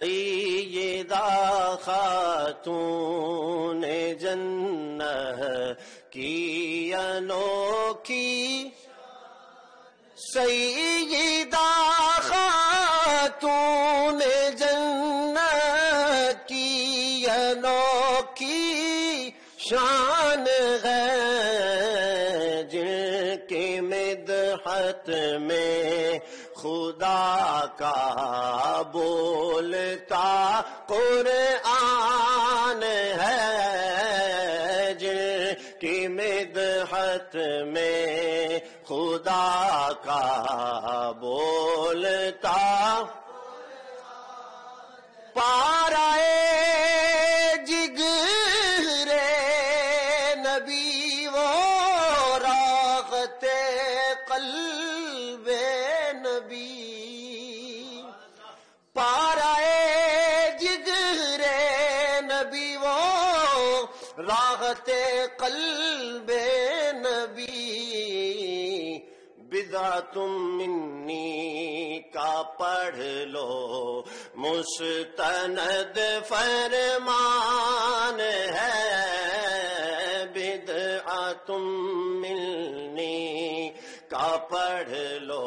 سیدہ خاتون جنت کی انوکھی، سیدہ خاتون جنت کی انوکھی شان ہے، جن کی مدحت میں خدا کا بولتا قرآن ہے، جن کی مدحت میں خدا کا بولتا پارائے جگر نبی وہ راغتے قلب نبی، پارائے جگر نبی وہ راغتے قلب نبی، بضعۃ منی کا پڑھ لو مستند فرمان ہے، بضعۃ منی کا پڑھ لو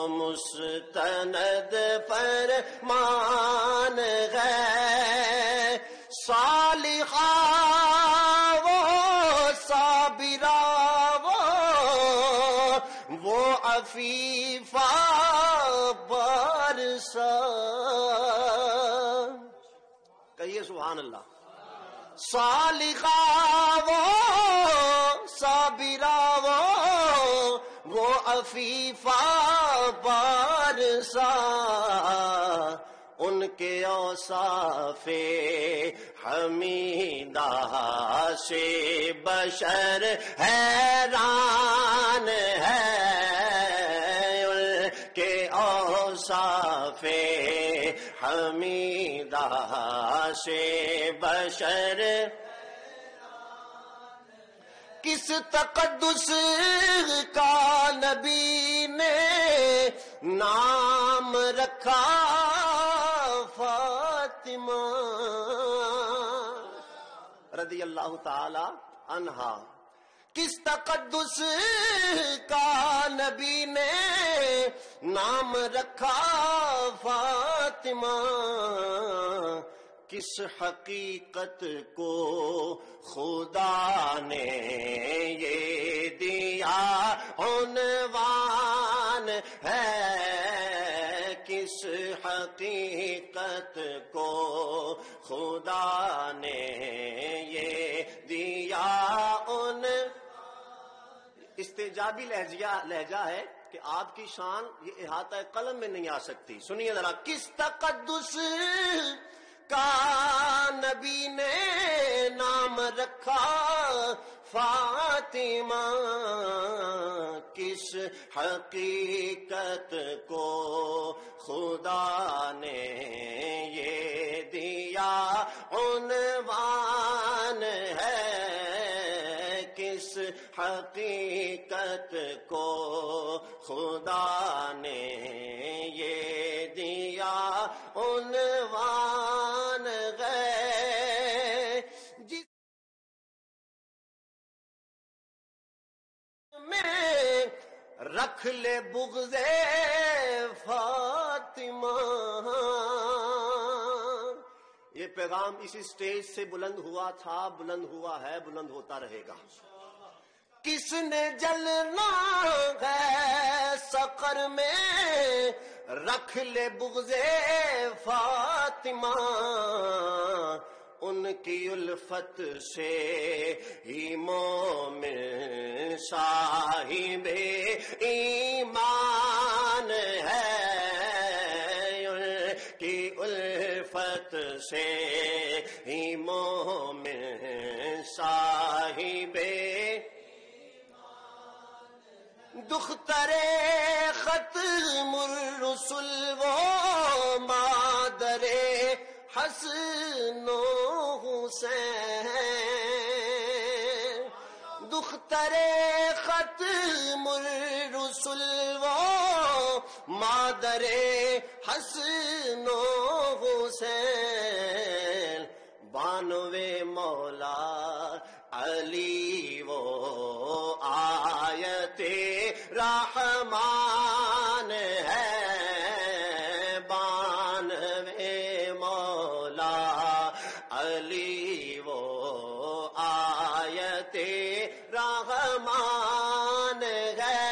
مستند فرمان ہے، صالحہ وہ صابرہ وہ عفیفہ بارسا، کہیے سبحان اللہ، صالحہ وہ صابرہ وہ عفیفہ بارسا، ان کے اوصاف حمیدہ سے بشر حیران ہے، ان کے اوصاف حمیدہ سے بشر کس تقدس کا نبی نے نام رکھا فاطمہ رضی اللہ تعالی عنہا، کس تقدس کا نبی نے نام رکھا فاطمہ، کس حقیقت کو خدا نے یہ دیا عنوان ہے، کس حقیقت کو خدا نے یہ دیا استجابی لہجہ ہے کہ آپ کی شان یہ احاطہ قلم میں نہیں آ سکتی، سنیے ذرا، کس تقدس کا نبی نے نام رکھا فاطمہ، کس حقیقت کو خدا نے یہ دیا عنوان ہے، کس حقیقت کو خدا نے یہ دیا عنوان ہے، جس میں رکھ لے بغض فاطمہ، یہ پیغام اسی سٹیج سے بلند ہوا تھا، بلند ہوا ہے، بلند ہوتا رہے گا۔ کس نے جلنا ہے سقر میں رکھ لے بغض فاطمہ، ان کی الفت سے ہی مومن صاحب ایمان ہے، ان کی الفت سے ہی مومن صاحب دختر ختم الرسل وہ مادر حسن و حسین، دختر ختم الرسل وہ مادر حسن و حسین، بانوے مولا علی وہ آیت رحمان ہے، بانوے مولا علی وہ آیت رحمان ہے۔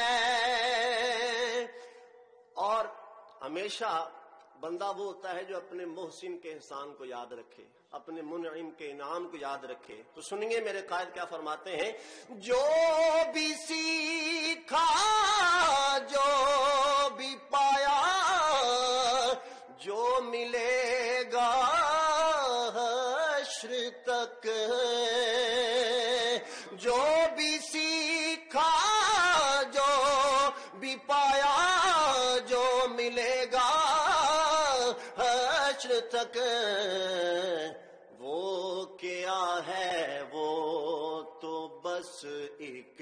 اور ہمیشہ بندہ وہ ہوتا ہے جو اپنے محسن کے احسان کو یاد رکھے، اپنے منعم کے انعام کو یاد رکھے۔ تو سنیے میرے قائد کیا فرماتے ہیں، جو بھی سیکھا جو بھی پایا جو ملے گا حشر تک، جو بھی سیکھا جو بھی پایا جو ملے گا حشر تک، وہ کیا ہے وہ تو بس ایک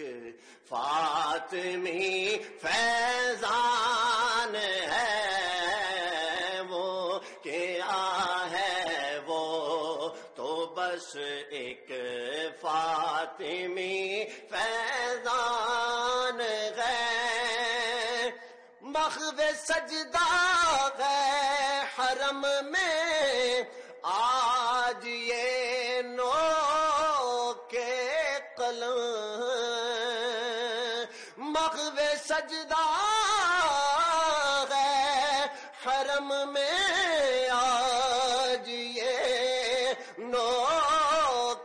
فاطمی فیضان ہے، وہ کیا ہے وہ تو بس ایک فاطمی فیضان ہے۔ مخو سجدہ ہے حرم میں آج یہ نو کے قلم، مخو سجدہ ہے حرم میں آج یہ نو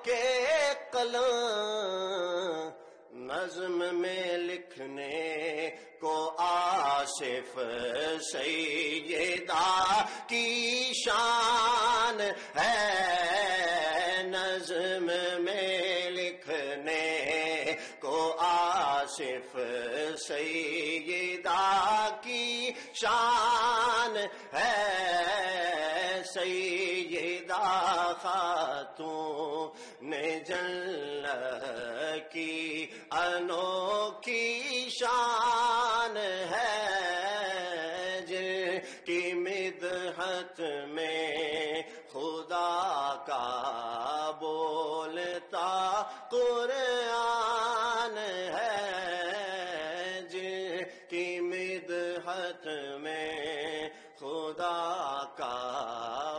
کے قلم، نظم میں لکھنے کو آصف سیدہ کی شان ہے، نظم میں لکھنے کو آصف سیدہ کی شان ہے، سیدہ خاتون جنت کی انوکھی شان ہے، جن کی مدحت میں خدا کا بولتا قرآن ہے، جن کی مدحت میں خدا کا